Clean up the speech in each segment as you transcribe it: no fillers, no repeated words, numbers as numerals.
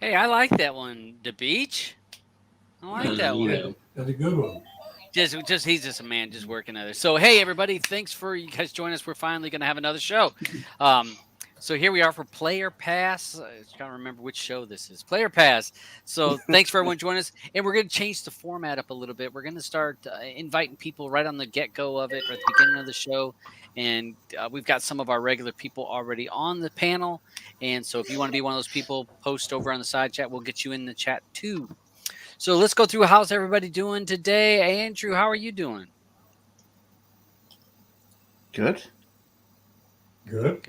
Hey, I like that one. The beach. I like that one. That's a good one. Just he's just a man, just working at it. So hey, everybody, thanks for you guys joining us. We're finally going to have another show. Um, so here we are for Player Pass. I can't remember which show this is. Player Pass. So thanks for everyone joining us, and we're going to change the format up a little bit. We're going to start inviting people right on the get go of it, or at the beginning of the show, and we've got some of our regular people already on the panel. And so if you want to be one of those people, post over on the side chat. We'll get you in the chat too. So let's go through how's everybody doing today. Andrew, how are you doing? Good. Good.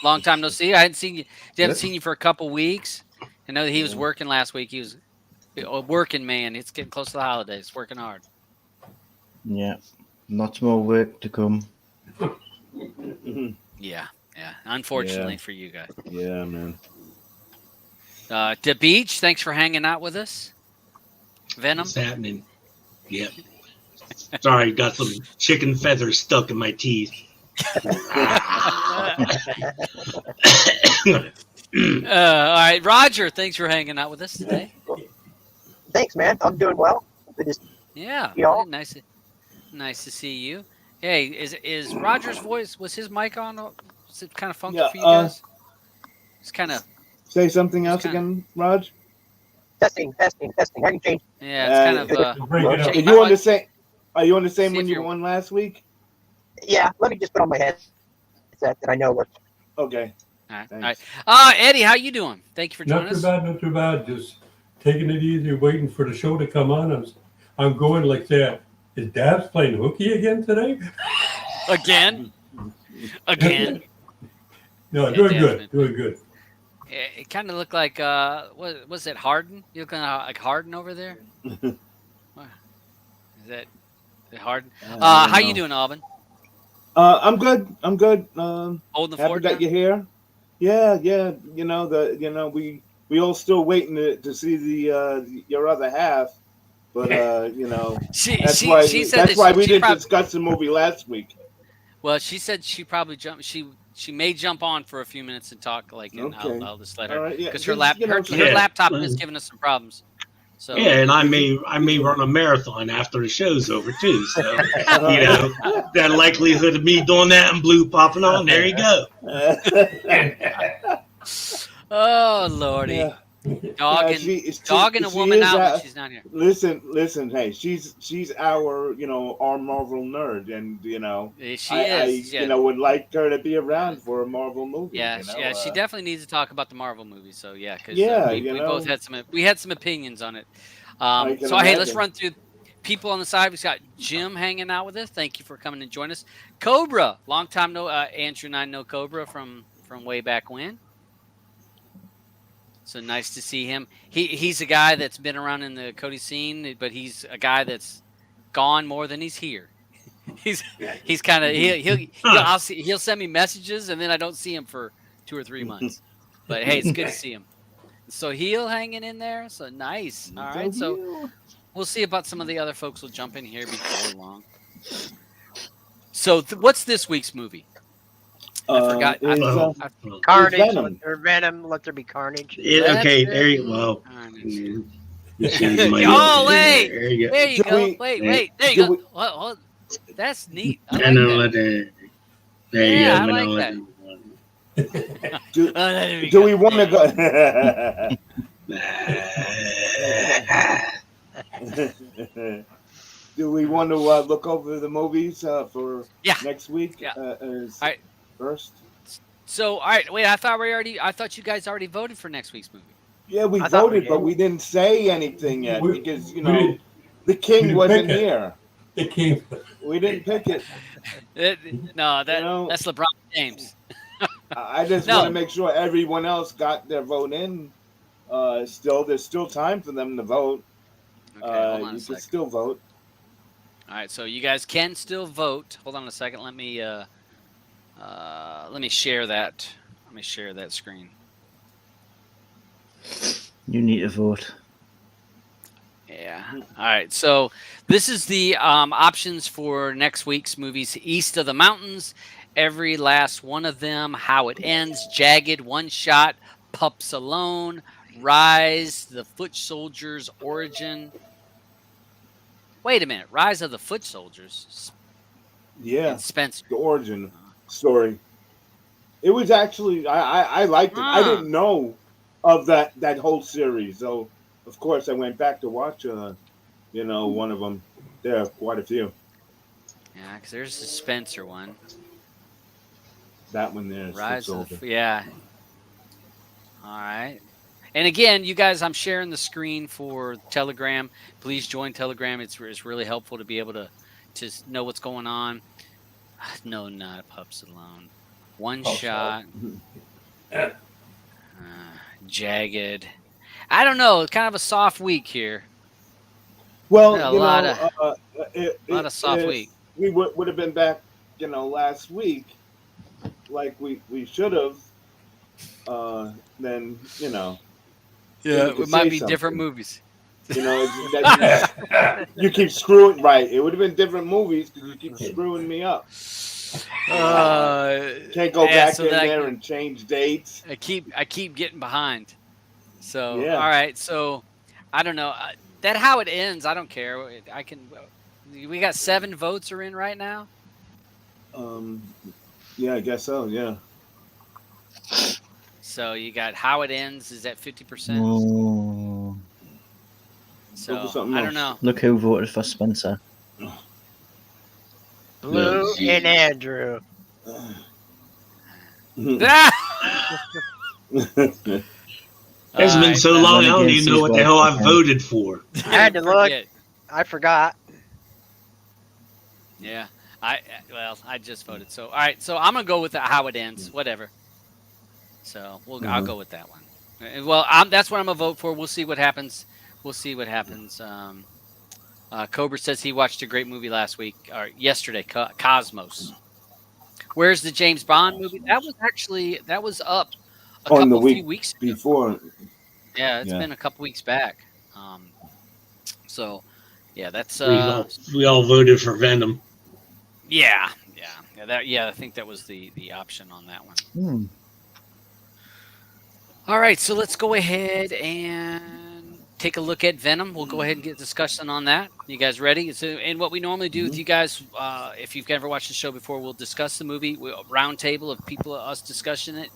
Long time no see. I hadn't seen you. Haven't seen you for a couple weeks. I know that he was working last week. He was a working man. It's getting close to the holidays. Working hard. Yeah. Lots more work to come. Yeah. Unfortunately for you guys. Yeah, man. The beach. Thanks for hanging out with us. Venom. What's happening? Yep. Sorry, got some chicken feathers stuck in my teeth. All right, Roger. Thanks for hanging out with us today. Thanks, man. I'm doing well. Yeah. Y'all. Nice to see you. Hey, is Roger's voice? Was his mic on? Was it kind of funky for you guys? It's kind of. Say something else again, Raj. Testing. I can change. Yeah, it's kind of. Are you on the same? Are you on the same one you were on last week? Yeah. Let me just put on my headset that I know works. Okay. All right. Eddie, how you doing? Thank you for joining us. Not too bad. Just taking it easy, waiting for the show to come on. I'm going like that. Is Dabs playing hooky again today? Again? No, doing good. It kind of looked like was it Harden? You looking like Harden over there? Is that Harden? How you doing, Auburn? I'm good. Holding the happy fort that down? you're here. Yeah. We all still waiting to see the your other half, but that's why we didn't discuss the movie last week. Well, she said she probably jumped. She may jump on for a few minutes and talk. And I'll just let her because her laptop is giving us some problems. So yeah, and I may run a marathon after the show's over too. So that likelihood of me doing that and blue popping on, there you go. Oh Lordy, dogging a woman out when she's not here. Listen. Hey, she's our our Marvel nerd, and I would like her to be around for a Marvel movie. Yeah, she definitely needs to talk about the Marvel movie. So because we both had some opinions on it. So hey, let's run through people on the side. We've got Jim hanging out with us. Thank you for coming and joining us. Cobra, long time no. Andrew and I know Cobra from way back when. So nice to see him. He's a guy that's been around in the Cody scene, but he's a guy that's gone more than he's here. He's kind of he'll send me messages and then I don't see him for 2 or 3 months. But hey, it's good to see him. So Heel hanging in there. So nice. All right. So we'll see about some of the other folks will jump in here before long. So what's this week's movie? I forgot. Carnage or Venom. Let there be carnage. Okay, there you go. Oh, wait. There you go. Wait. There you go. Hold. That's neat. I like that. There you go. I like that. Do we want to go? Do we want to look over the movies for next week? Right. First. So, all right. Wait, I thought you guys already voted for next week's movie. Yeah, we voted, but we didn't say anything yet because the king wasn't here. The king. We didn't pick it. That's LeBron James. I just want to make sure everyone else got their vote in. There's still time for them to vote. Okay, hold on you a second. can still vote. All right, so you guys can still vote. Hold on a second. Let me share that. Let me share that screen. You need to vote. Yeah. All right. So this is the options for next week's movies: East of the Mountains, Every Last One of Them, How It Ends, Jagged, One Shot, Pups Alone, Rise, the Foot Soldiers origin. Wait a minute, Rise of the Foot Soldiers. Yeah, and Spencer. the origin story. It was actually I liked it. I didn't know of that whole series, so of course I went back to watch. One of them. There are quite a few. Yeah, because there's the Spencer one. That one there. Rise of yeah. All right. And again, you guys, I'm sharing the screen for Telegram. Please join Telegram. It's really helpful to be able to know what's going on. No, not Pups Alone. One Shot. Jagged. I don't know. Kind of a soft week here. Well, a lot of soft week. We would have been back, last week, like we should have. Then Yeah, it might be different movies. You keep screwing right. It would have been different movies because you keep screwing me up. Can't go back in there and change dates. I keep getting behind. So yeah. All right. So I don't know that how it ends. I don't care. I can. We got 7 votes are in right now. Yeah, I guess so. Yeah. So you got how it ends is at 50%. Oh. So I don't know. Look who voted for Spencer. Blue and Andrew. It's been so long, I don't even know what the hell I voted for. I had to look. I forgot. Yeah, I just voted. So all right, so I'm gonna go with how it ends. Whatever. So I'll go with that one. Well, that's what I'm gonna vote for. We'll see what happens. Cobra says he watched a great movie last week or yesterday, Cosmos. Where's the James Bond movie? That was up a few weeks ago. Before. Yeah, it's been a couple weeks back. So yeah, that's we all voted for Venom. Yeah. I think that was the option on that one. All right, so let's go ahead and take a look at Venom. We'll go ahead and get discussion on that. You guys ready? So, and what we normally do with you guys, if you've ever watched the show before, we'll discuss the movie. Round table of people, us discussing it.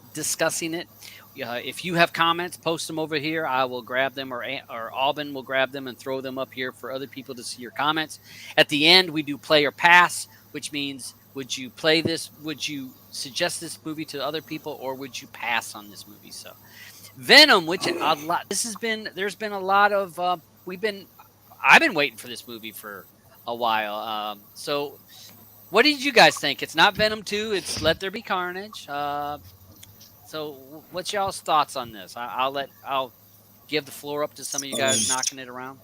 If you have comments, post them over here. I will grab them, or AUBYN will grab them and throw them up here for other people to see your comments. At the end, we do play or pass, which means would you play this? Would you suggest this movie to other people, or would you pass on this movie? So, Venom, which there's been a lot of I've been waiting for this movie for a while. So, what did you guys think? It's not Venom 2. It's Let There Be Carnage. So, what's y'all's thoughts on this? I'll give the floor up to some of you guys knocking it around.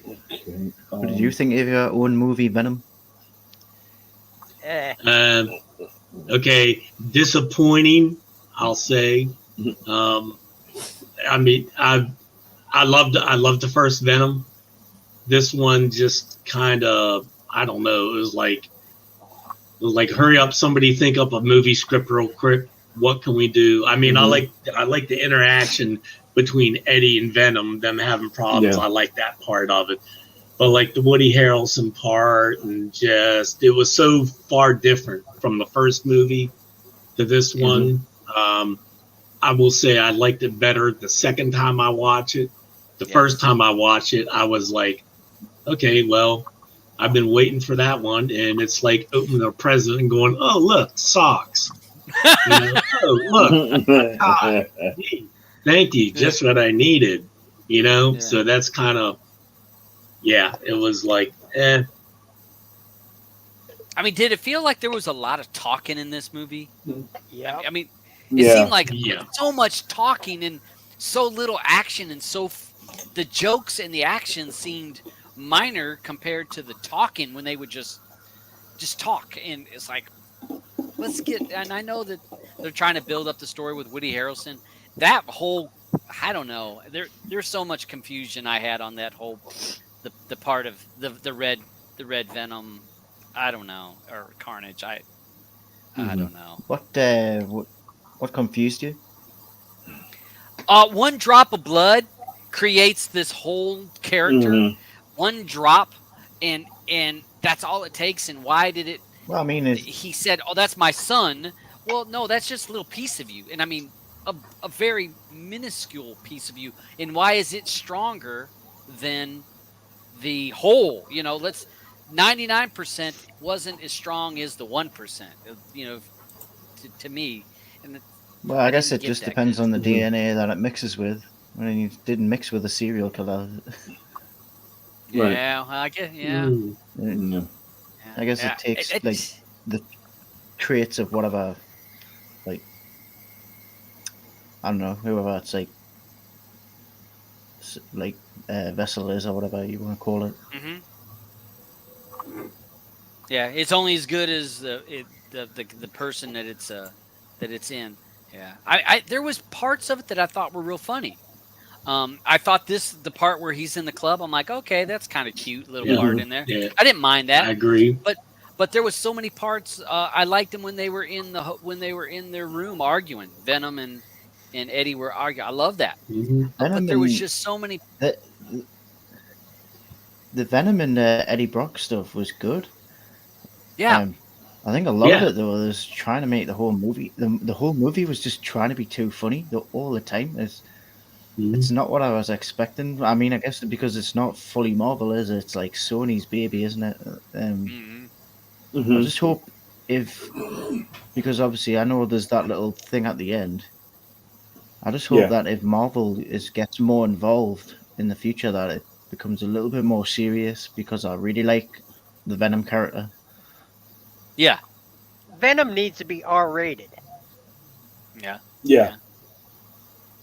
Okay. What did you think of your own movie, Venom? Okay, disappointing, I'll say. I mean, I loved the first Venom. This one just kind of, I don't know. It was like, hurry up, somebody think up a movie script real quick. What can we do? I mean, I like the interaction between Eddie and Venom, them having problems. Yeah. I like that part of it. But like the Woody Harrelson part, and just it was so far different from the first movie to this one. I will say I liked it better the second time I watched it. The first time I watched it, I was like, okay, well, I've been waiting for that one, and it's like opening a present and going, oh look, socks. Oh look, God, thank you, just what I needed. So that's kind of. Yeah, it was like, I mean, did it feel like there was a lot of talking in this movie? Yeah. I mean, it seemed like so much talking and so little action, and the jokes and the action seemed minor compared to the talking when they would just talk. And it's like, and I know that they're trying to build up the story with Woody Harrelson. That whole, I don't know. There's so much confusion I had on that whole. The part of the red Venom, I don't know, or Carnage, I don't know. What confused you? One drop of blood creates this whole character. Mhm. One drop, and that's all it takes. And why did it? Well, I mean, He said, "Oh, that's my son." Well, no, that's just a little piece of you, and I mean, a very minuscule piece of you. And why is it stronger than the whole? You know, let's 99% wasn't as strong as the 1%. You know, to me, and well, I guess didn't it get just that depends good. on the Mhm. DNA that it mixes with. I mean, it didn't mix with a serial killer. Right. Yeah, I guess. Yeah, Mm. Yeah. I guess yeah. it takes like the traits of whatever, like, I don't know, whoever it's like vessel is or whatever you want to call it. Mm-hmm. Yeah, it's only as good as the person that it's in. Yeah, I there was parts of it that I thought were real funny. I thought the part where he's in the club, I'm like, okay, that's kind of cute little Yeah, part Mhm. in there. yeah, I didn't mind that, I agree. but there was so many parts. I liked them when they were when they were in their room arguing. Venom and Eddie were arguing. I love that. Hmm. But Venom there was and just so many. the the Venom and Eddie Brock stuff was good. Yeah, I think a lot of Yeah. it though is trying to make the whole movie. The whole movie was just trying to be too funny all the time. Hmm. It's not what I was expecting. I mean, I guess because it's not fully Marvel, is it? It's like Sony's baby, isn't it? hmm I Mhm. just hope if because obviously I know there's that little thing at the end. I just hope Yeah. that if Marvel gets more involved in the future, that it becomes a little bit more serious because I really like the Venom character. yeah, Venom needs to be R-rated. yeah, Yeah.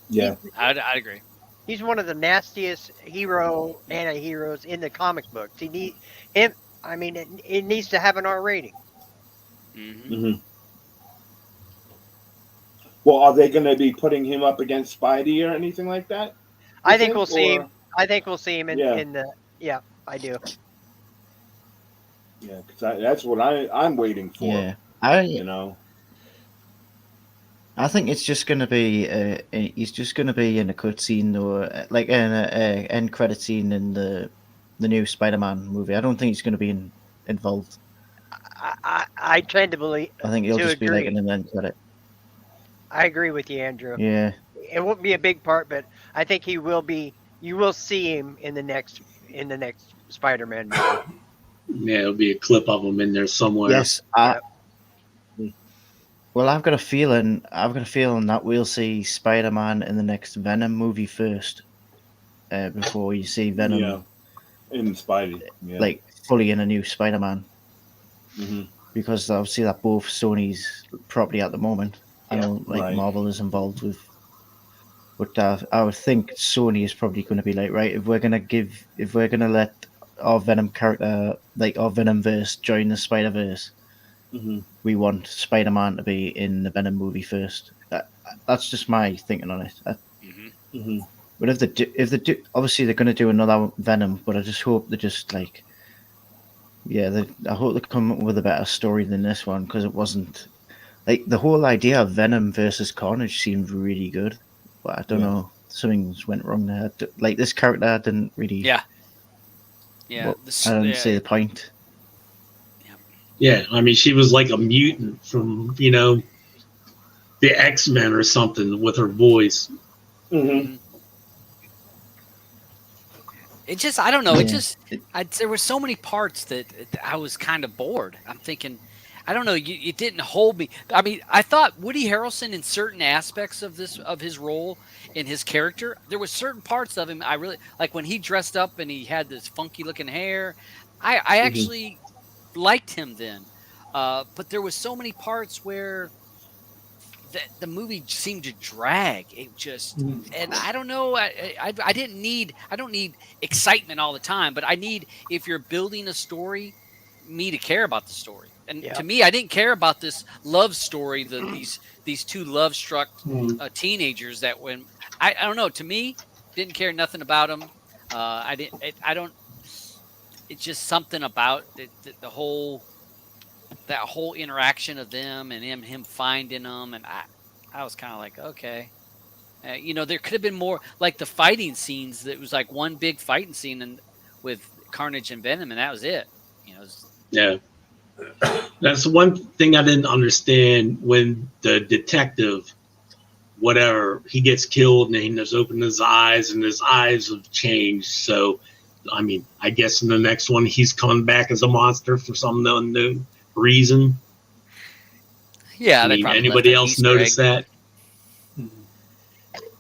yeah. Yeah. I'd agree. He's one of the nastiest anti-heroes in the comic books. He need him. I mean, it needs to have an R rating. Hmm Mhm. Well, are they going to be putting him up against Spidey or anything like that? You I think think? we'll see him. Or I think we'll see him yeah, in the. Yeah, I do. yeah, because that's what I'm waiting for. Yeah, I You know. I think it's just gonna be he's just gonna be in a cutscene or like in a end credit scene in the new Spider-Man movie. I don't think he's gonna be involved. I tend to believe I think he'll to just be like in agree. an end credit. I agree with you, Andrew. Yeah, It won't be a big part, but I think he will be. You will see him in the next Spider-Man movie. Yeah, it'll be a clip of him in there somewhere. yes. Yep. Well, I've got a feeling. I've got a feeling that we'll see Spider-Man in the next Venom movie first, before you see Yeah. Venom In Spidey. Yeah. like fully in a new Spider-Man, Mhm. because obviously that both Sony's property at the moment. I Yep. know like Right. Marvel is involved with, but I would think Sony is probably going to be like, right, if we're gonna let our Venom character, like our Venomverse, join the Spider Verse, Mhm. we want Spider-Man to be in the Venom movie first. That's just my thinking on it. hmm Mhm. But if they do, obviously they're going to do another Venom. But I just hope they just like, yeah, I hope they come up with a better story than this one, because it wasn't like the whole idea of Venom versus Carnage seemed really good, but I don't Yeah. know, something's went wrong there. Like this character, I didn't really, Yeah, yeah. well, I don't see Yeah, the point. yeah. Yeah, I mean, she was like a mutant from the X-Men or something with her voice. Mhm. hmm It just, I don't know. It Yeah, just, there were so many parts that I was kind of bored. I'm thinking, I don't know. You didn't hold me. I mean, I thought Woody Harrelson in certain aspects of his role in his character, there was certain parts of him I really like when he dressed up and he had this funky looking hair. I Mhm. actually liked him then, but there was so many parts where the movie seemed to drag. It just, Mhm. and I don't know. I didn't need. I don't need excitement all the time, but I need, if you're building a story, me to care about the story. And to Yep. me, I didn't care about this love story. These two love struck Mhm. teenagers that when I don't know. To me, didn't care nothing about them. I didn't. I don't. It's just something about the whole, that whole interaction of them and him finding them, and I was kind of like, okay. There could have been more, like the fighting scenes. That was like one big fighting scene with Carnage and Venom, and that was it. Yeah. That's one thing I didn't understand when the detective, whatever, he gets killed and he just opened his eyes and his eyes have changed. So, I mean, I guess in the next one he's coming back as a monster for some unknown reason. Yeah, I mean, anybody else notice that?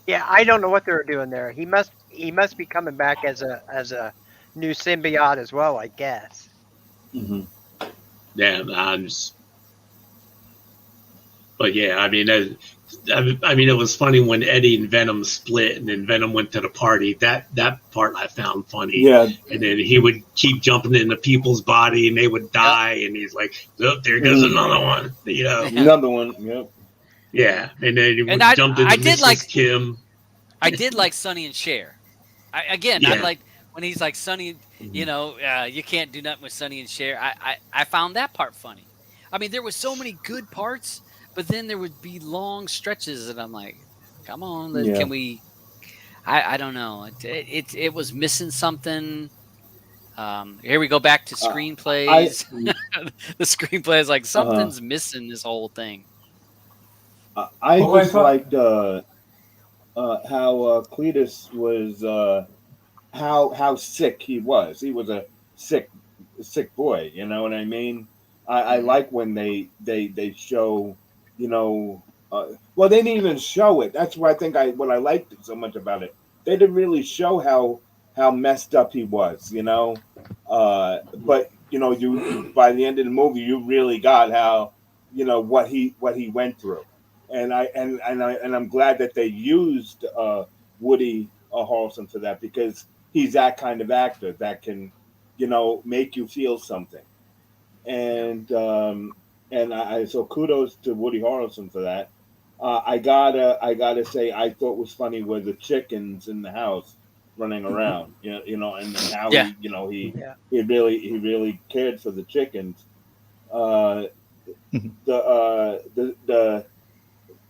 Yeah, I don't know what they're doing there. He must be coming back as a new symbiote as well, I guess. Mm-hmm. Yeah, but yeah, I mean, it was funny when Eddie and Venom split, and then Venom went to the party. That part I found funny. Yeah, and then he would keep jumping into people's body, and they would die, and he's like, "Oh, there goes another one," Another one. Yep. Yeah, and then he would jump into Mrs. Kim. I did like Sonny and Cher. I like when he's like Sonny. You can't do nothing with Sonny and Cher. I found that part funny. I mean, there was so many good parts, but then there would be long stretches, and I'm like, come on, can we? I don't know. It was missing something. Here we go back to screenplays. The screenplay is like something's missing this whole thing. I just liked how Cletus was how sick he was. He was a sick boy. You know what I mean? I like when they show, well, they didn't even show it. That's why I think what I liked so much about it. They didn't really show how messed up he was, but you by the end of the movie, you really got how, what he went through, and I'm glad that they used Woody Harrelson for that, because he's that kind of actor that can, make you feel something. And so kudos to Woody Harrelson for that. I gotta say, I thought was funny were the chickens in the house running around, and how he really cared for the chickens.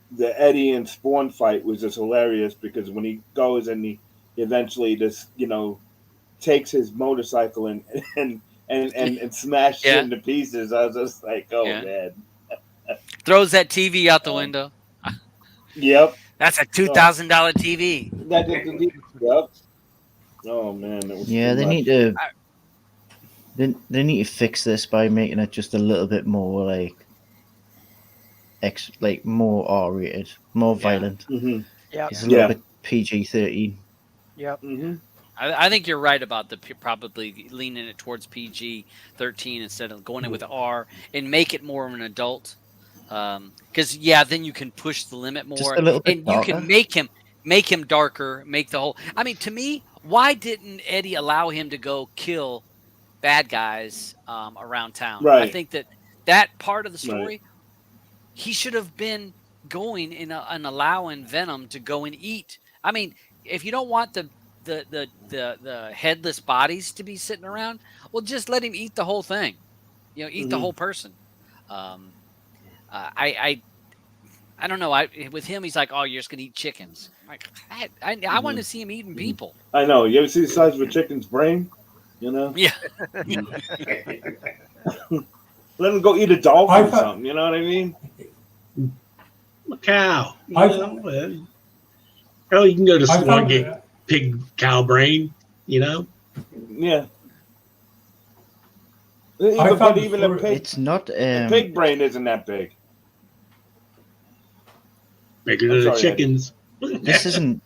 The Eddie and Spawn fight was just hilarious, because when he goes and he eventually just takes his motorcycle and smashes it into pieces, I was just like, oh man. Throws that TV out the window. Yep. That's a $2,000 TV. Yep. Oh man, it was they need to. They need to fix this by making it just a little bit more more R-rated, more violent. Mm-hmm. Yeah. It's a little bit PG-13. Yep. Mm-hmm. I think you're right about probably leaning it towards PG-13 instead of going in with R, and make it more of an adult. Because then you can push the limit more, Just a little bit and darker. You can make him darker, make the whole. I mean, to me, why didn't Eddie allow him to go kill bad guys around town? Right. I think that part of the story, he should have been going and allowing Venom to go and eat. I mean, if you don't want the headless bodies to be sitting around, well, just let him eat the whole thing. Eat the whole person. I don't know. With him, he's like, oh, you're just gonna eat chickens. Like, I want to see him eating people. I know. You ever see the size of a chicken's brain? Yeah. Let him go eat a dolphin or something. You know what I mean? A cow. You can go to store and get pig cow brain. Yeah. Even a pig. It's not. A pig brain isn't that big. Bigger than the chickens. This isn't.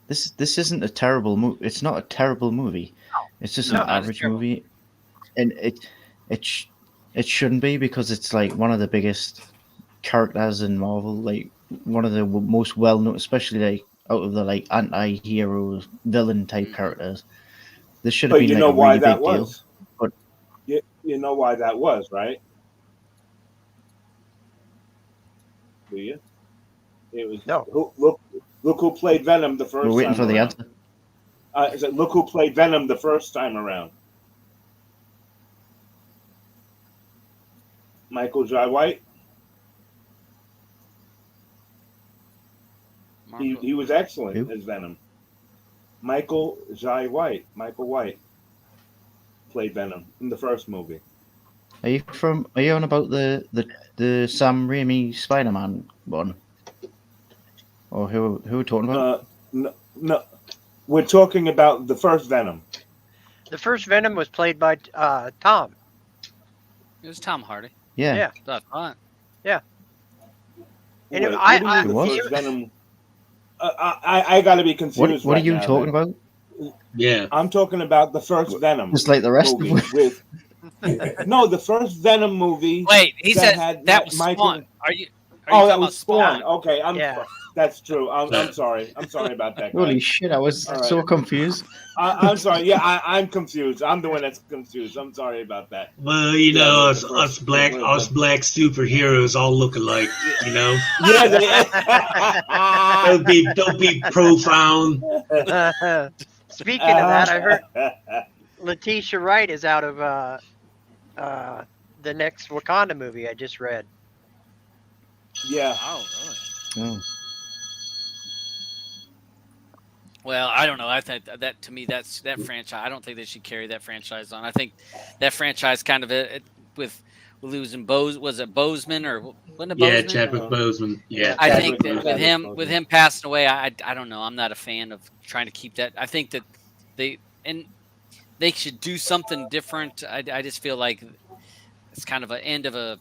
This isn't a terrible movie. It's not a terrible movie. It's just an average movie, and it shouldn't be, because it's like one of the biggest characters in Marvel, like one of the most well known, especially like out of the like anti-hero villain type characters. This should have been like a really big deal. But you know why that was, right? Do you? It was no. Look who played Venom the first time. We're waiting for the answer. Look who played Venom the first time around. Michael Jai White. He was excellent as Venom. Michael Jai White. Michael White played Venom in the first movie. Are you on about the Sam Raimi Spider-Man one? Or who are we talking about? No, we're talking about the first Venom. The first Venom was played by Tom. It was Tom Hardy. Yeah. That's fine. Yeah. And Wait, first Venom. I got to be confused. What are you talking about? Yeah, I'm talking about the first Venom. Just like the rest movie of them. with no, the first Venom movie. Wait, he said that was Michael... Spawn. Are you that was Spawn. Okay, that's true. I'm sorry. I'm sorry about that. Holy shit! I was so confused. I'm sorry. Yeah, I'm confused. I'm the one that's confused. I'm sorry about that. Well, us black superheroes all look alike. Yeah, don't be profound. Speaking of that, I heard Letitia Wright is out of the next Wakanda movie. I just read. Yeah. Oh, really? Oh. Well, I don't know. I think that to me, that franchise. I don't think they should carry that franchise on. I think that franchise kind of with losing was it Boseman or wasn't it Boseman? Yeah, Chadwick Boseman. Yeah, I think that with him passing away, I don't know. I'm not a fan of trying to keep that. I think that they should do something different. I just feel like it's kind of an end of a.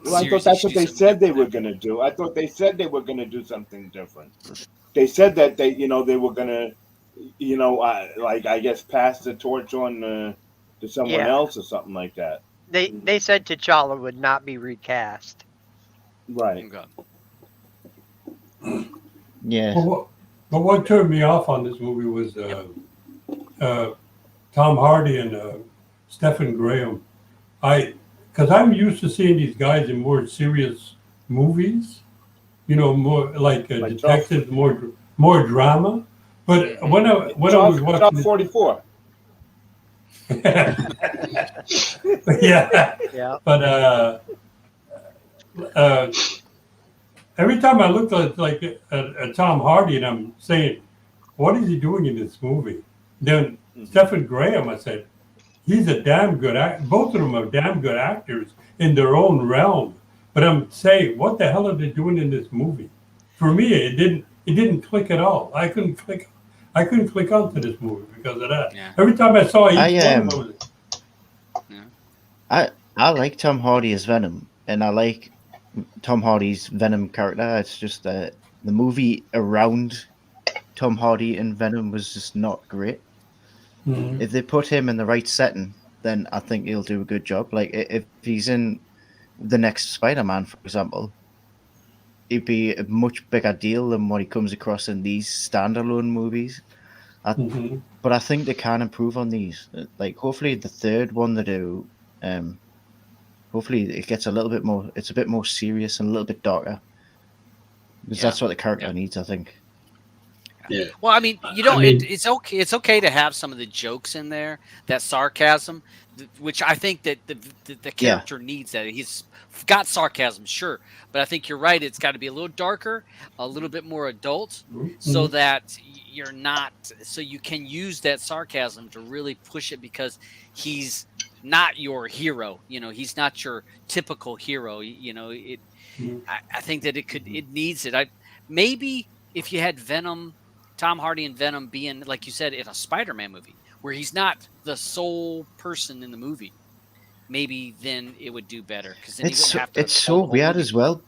Well, I thought that's what they said they were going to do. I thought they said they were going to do something different. They said that they were going to, I guess pass the torch on to someone else or something like that. They said T'Challa would not be recast. Right. Okay. Yeah. But what turned me off on this movie was Tom Hardy and Stephen Graham. Because I'm used to seeing these guys in more serious movies, more like detectives, more drama. But when I was watching 44. Yeah. But every time I looked at Tom Hardy and I'm saying, what is he doing in this movie? Then Stephen Graham, I said, he's a damn good actor. Both of them are damn good actors in their own realm. But I'm saying, what the hell are they doing in this movie? For me, it didn't click at all. I couldn't click onto this movie because of that. Yeah. Every time I saw I like Tom Hardy as Venom, and I like Tom Hardy's Venom character. It's just the movie around Tom Hardy and Venom was just not great. Mm-hmm. If they put him in the right setting, then I think he'll do a good job. Like if he's in the next Spider-Man, for example, it'd be a much bigger deal than what he comes across in these standalone movies. But I think they can improve on these. Like hopefully the third one they do, hopefully it gets a little bit more. It's a bit more serious and a little bit darker, because that's what the character needs, I think. Yeah. Well, I mean, it's okay. It's okay to have some of the jokes in there, that sarcasm, which I think that the character needs. That he's got sarcasm, sure, but I think you're right. It's got to be a little darker, a little bit more adult, so that you're not. So you can use that sarcasm to really push it, because he's not your hero. He's not your typical hero. I think that it needs it. Maybe if you had Venom. Tom Hardy and Venom being, like you said, in a Spider-Man movie where he's not the sole person in the movie, maybe then it would do better. Because it's so weird as well.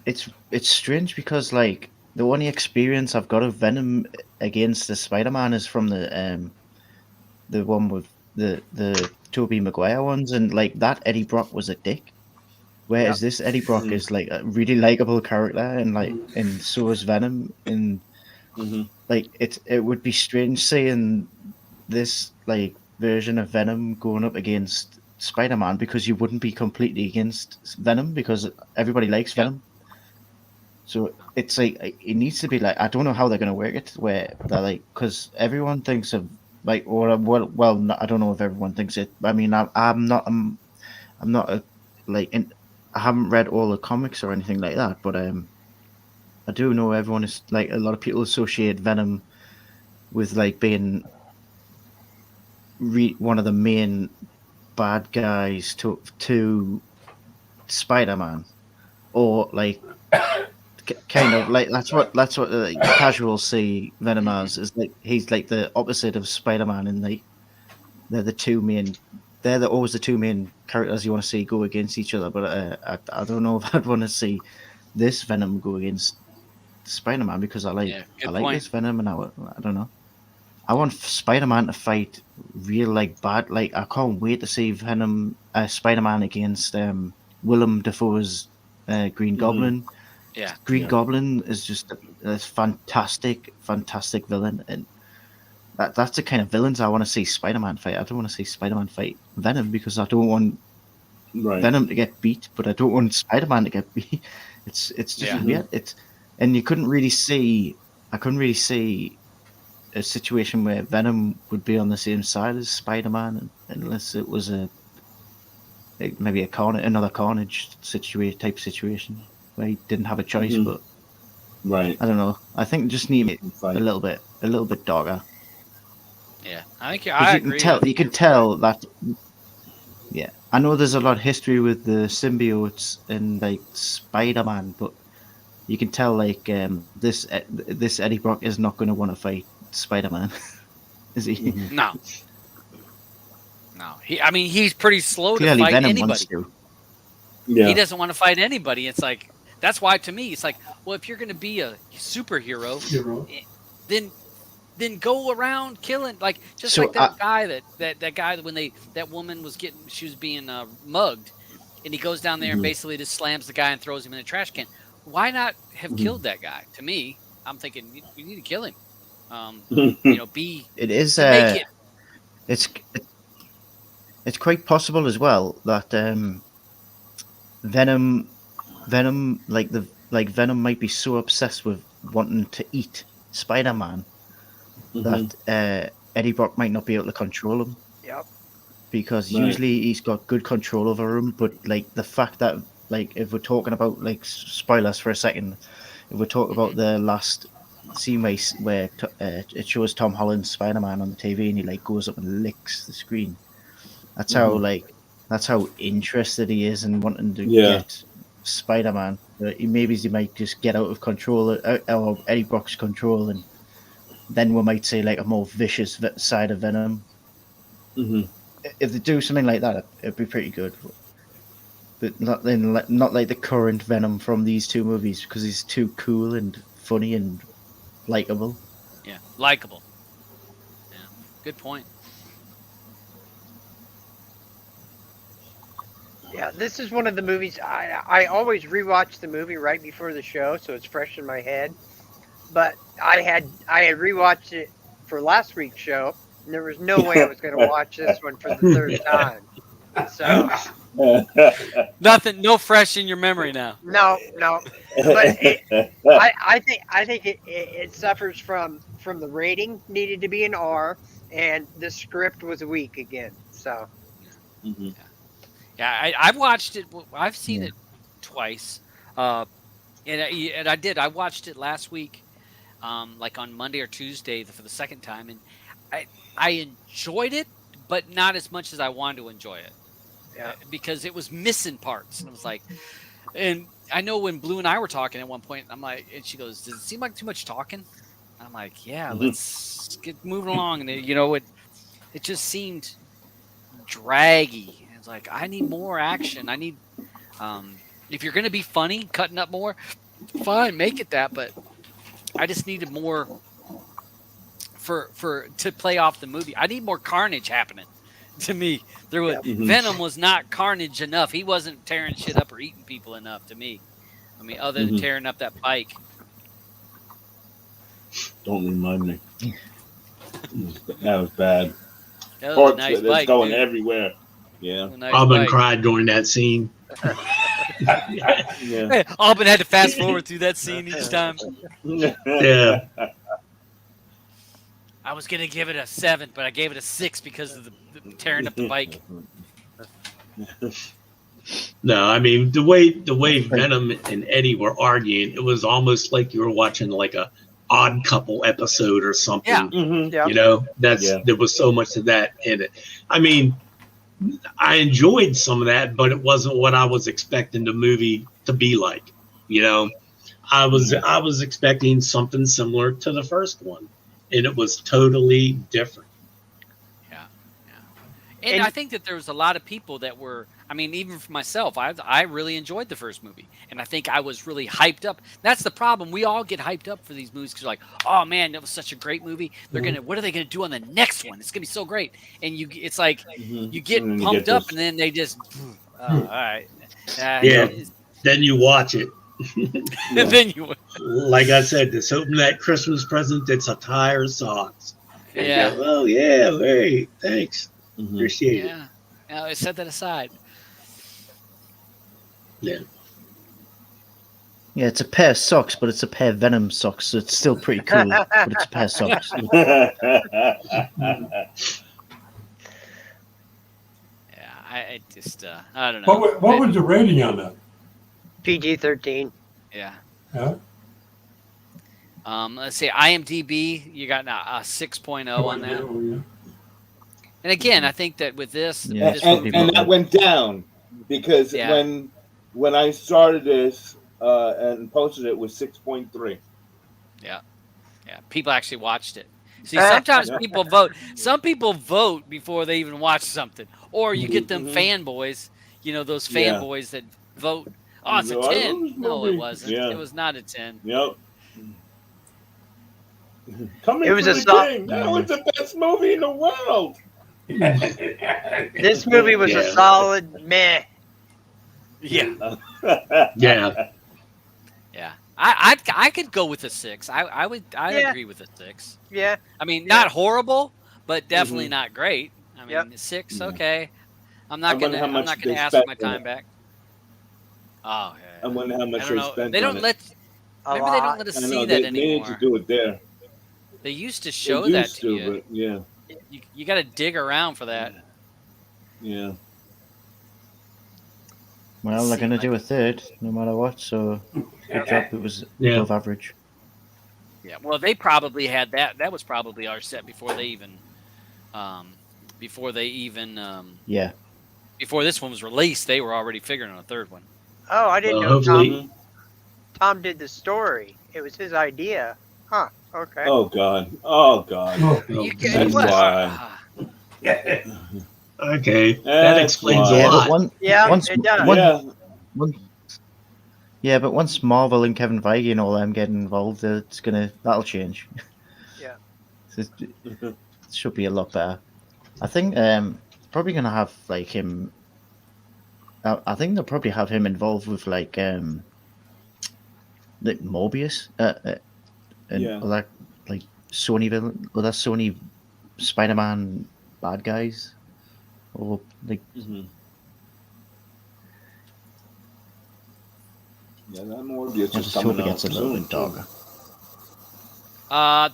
It's strange because like the only experience I've got of Venom against the Spider-Man is from the one with the Tobey Maguire ones, and like that Eddie Brock was a dick. Whereas this Eddie Brock is like a really likable character, and and so is Venom, and like it would be strange seeing this like version of Venom going up against Spider-Man, because you wouldn't be completely against Venom because everybody likes Venom. So it's like it needs to be like, I don't know how they're going to work it where they're like, because everyone thinks of like, or well, I don't know if everyone thinks it. I mean, I'm not I haven't read all the comics or anything like that, but I do know everyone is like a lot of people associate Venom with like being one of the main bad guys to Spider-Man, or like kind of like that's what casuals see Venom as, is like he's like the opposite of Spider-Man, and like they're always the two main characters you want to see go against each other. But I don't know if I'd want to see this Venom go against Spider-Man, because I like this Venom, and I don't know. I want Spider-Man to fight real like bad. Like I can't wait to see Spider-Man against Willem Dafoe's Green Goblin. Yeah, Green Goblin is just a fantastic villain, and that's the kind of villains I want to see Spider-Man fight. I don't want to see Spider-Man fight Venom, because I don't want Venom to get beat, but I don't want Spider-Man to get beat. It's just weird. And I couldn't really see a situation where Venom would be on the same side as Spider-Man, unless it was maybe another Carnage type situation where he didn't have a choice. But I don't know. I think just need it a little bit darker. Yeah, I think I agree. You can tell that. Yeah, I know there's a lot of history with the symbiotes and like Spider-Man, but you can tell like this Eddie Brock is not going to want to fight Spider-Man, is he? No. He's pretty slow Clearly to fight Venom anybody. Wants to. Yeah. He doesn't want to fight anybody. It's like, that's why to me it's like, well, if you're going to be a superhero, then go around killing, like just like that guy that guy when that woman was being mugged, and he goes down there and basically just slams the guy and throws him in the trash can. Why not have killed that guy? To me, I'm thinking you need to kill him. It is. It's quite possible as well that Venom, Venom might be so obsessed with wanting to eat Spider-Man that Eddie Brock might not be able to control him. Yep. Because usually he's got good control over him, but like the fact that, like, if we're talking about, like, spoilers for a second, if we're talking about the last scene where it shows Tom Holland's Spider-Man on the TV and he like goes up and licks the screen, that's how interested he is in wanting to get Spider-Man. Maybe he might just get out of control, or Eddie Brock's control, and then we might see like a more vicious side of Venom. If they do something like that, it'd be pretty good. But not like the current Venom from these two movies, because he's too cool and funny and likable. Yeah, likable. Yeah, good point. Yeah, this is one of the movies I always rewatch the movie right before the show, so it's fresh in my head. But I had rewatched it for last week's show, and there was no way I was going to watch this one for the third time. So no fresh in your memory now. No. But I think it suffers from the rating needed to be an R, and the script was weak again. So. Yeah, I've watched it. I've seen it twice, and I watched it last week, like on Monday or Tuesday for the second time, and I enjoyed it, but not as much as I wanted to enjoy it. Yeah, because it was missing parts, and I was like, and I know when Blue and I were talking at one point, I'm like, and she goes, "Does it seem like too much talking?" I'm like, "Yeah, let's get moving along." And it just seemed draggy. It's like, I need more action. I need, if you're going to be funny, cutting up more, fine, make it that. But I just needed more to play off the movie. I need more Carnage happening. To me, Venom was not Carnage enough. He wasn't tearing shit up or eating people enough to me. I mean, other than tearing up that bike. Don't remind me. That was bad. That was a nice that's bike, going dude. Everywhere. Yeah. Nice AUBYN cried during that scene. Hey, AUBYN had to fast forward through that scene each time. Yeah. I was gonna give it a 7, but I gave it a 6 because of the tearing up the bike. No, I mean the way Venom and Eddie were arguing, it was almost like you were watching like a Odd Couple episode or something. Yeah. Mm-hmm. Yeah. You know, there was so much of that in it. I mean, I enjoyed some of that, but it wasn't what I was expecting the movie to be like. You know, I was expecting something similar to the first one, and it was totally different. And I think that there was a lot of people that were, I mean, even for myself, I really enjoyed the first movie. And I think I was really hyped up. That's the problem. We all get hyped up for these movies because like, oh man, that was such a great movie. They're what are they gonna do on the next one? It's gonna be so great. And it's like you get pumped up and then they just all right. Then you watch it. And then you like I said, this open that Christmas present, it's a tire socks. Yeah. Oh yeah, hey, thanks. Appreciate it. Yeah, I set that aside. Yeah. Yeah, it's a pair of socks, but it's a pair of Venom socks, so it's still pretty cool. But it's a pair of socks. I just I don't know. What was the rating on that? PG-13. Yeah. Yeah. Let's see, IMDb, you got a 6.0 on that. Yeah. And again, I think that with this, Yeah, and that went down because when I started this and posted it was 6.3. Yeah, people actually watched it. See, sometimes people vote. Some people vote before they even watch something, or you get them fanboys. You know, those fanboys that vote. Oh, it's a 10. No, it wasn't. Yeah. It was not a 10. Yep. Coming It was for a the king. That was the best movie in the world. This movie was a solid meh. Yeah. Yeah. Yeah. I could go with a 6. I agree with a 6. Yeah. I mean, not horrible, but definitely not great. I mean, 6, okay. I'm not gonna ask for my time back. Oh, yeah. I wonder how much I they don't know. spent. They don't let. Maybe they don't let us see that anymore. They need to do it there. They used to show that to you. But yeah. You got to dig around for that. Yeah. Well, they're going to do a third, no matter what. So, good job. It was above average. Yeah. Well, they probably had that. That was probably our set before they even. Before this one was released, they were already figuring on a third one. Oh, I didn't know Tom did the story. It was his idea. Huh. Okay. Oh God. That's why. Okay. That explains a lot. It does. But once Marvel and Kevin Feige and all them get involved, that'll change. Yeah. It should be a lot better. I think probably gonna have like him. I think they'll probably have him involved with like Morbius and other like Sony villain, other Sony Spider-Man bad guys, or like. Yeah, that Morbius I just hope it gets a little bit darker.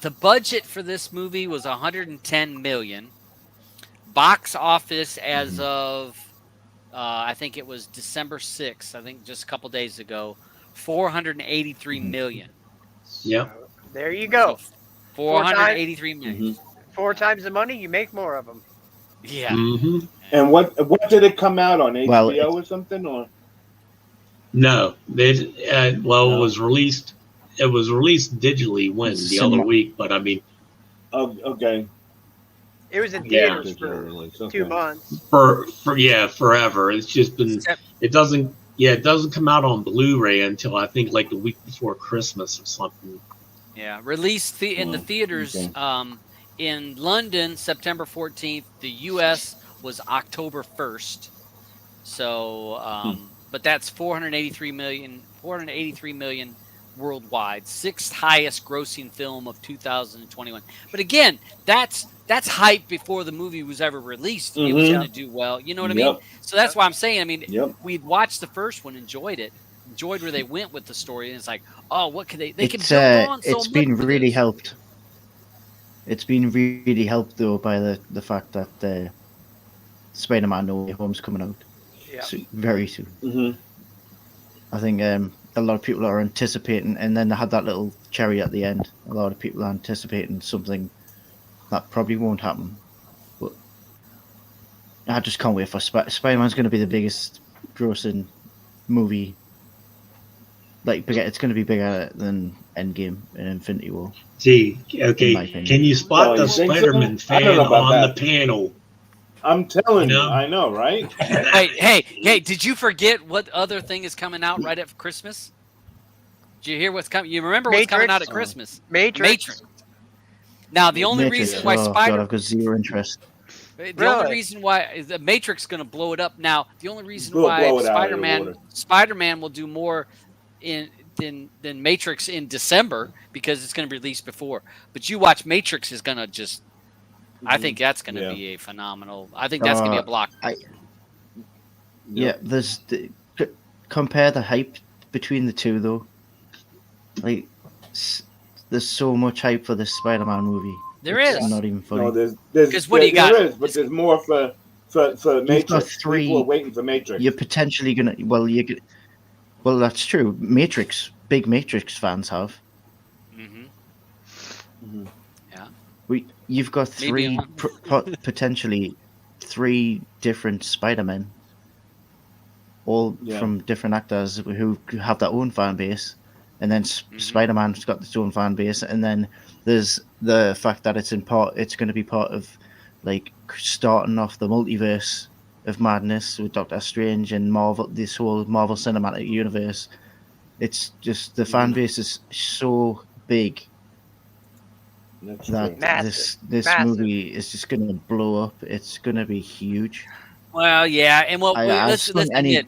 The budget for this movie was $110 million. Box office as of I think it was December 6th. I think just a couple days ago, $483 million. Yep. So, there you go. So $483 million. 4 times the money, you make more of them. Yeah. Mm-hmm. And what did it come out on HBO or something or? No, it was released. It was released digitally the other week, but I mean, okay. It was in theaters for 2 months. For forever. It's just been. It doesn't come out on Blu-ray until I think like the week before Christmas or something. Yeah, released in the theaters in London September 14th. The U.S. was October 1st. So, but that's 483 million worldwide, 6th highest grossing film of 2021. But again, that's hype before the movie was ever released. It was going to do well. You know what I mean? So that's why I'm saying. I mean, we'd watched the first one, enjoyed where they went with the story, and it's like, oh, what could they can build on so much. It's been really helped. It's been really helped though by the fact that Spider-Man No Way Home's coming out. Yeah. Very soon. Mm-hmm. I think a lot of people are anticipating, and then they had that little cherry at the end. A lot of people are anticipating something that probably won't happen. But I just can't wait for Spider-Man's going to be the biggest grossing movie. Like, it's going to be bigger than Endgame and Infinity War. Gee, In my okay. opinion. Can you spot Oh, the you think so? Spider-Man I don't fan know about on that. the panel? I'm telling You you, know? I know, right? Hey! Did you forget what other thing is coming out right after Christmas? Did you hear what's coming? You remember what's coming out at Matrix. Christmas? Matrix. Now the only Matrix. reason why Oh god, I've got zero interest. the only Really? reason why is the Matrix going to blow it up. Now the only reason Blow why it out of the water. Spider-Man will do more than Matrix in December because it's going to be released before. But you watch Matrix is going to just. I think that's going to be a phenomenal. I think that's going to be a block. Yeah, compare the hype between the two though. Like, there's so much hype for this Spider-Man movie. There It's is not even funny. No, there's Because what do you got? There is, but there's more for Matrix. got three. People are waiting for Matrix. You're potentially gonna. Well, that's true. Big Matrix fans have. Mm-hmm. Mhm. Yeah. You've got three potentially three different Spider-Men, all from different actors who have their own fan base, and then Spider-Man's got its own fan base, and then there's the fact that it's going to be part of, like, starting off the multiverse of madness with Doctor Strange and Marvel, this whole Marvel Cinematic Universe. It's just the fan base is so big that this movie is just going to blow up. It's going to be huge. Well, yeah, and let's admit,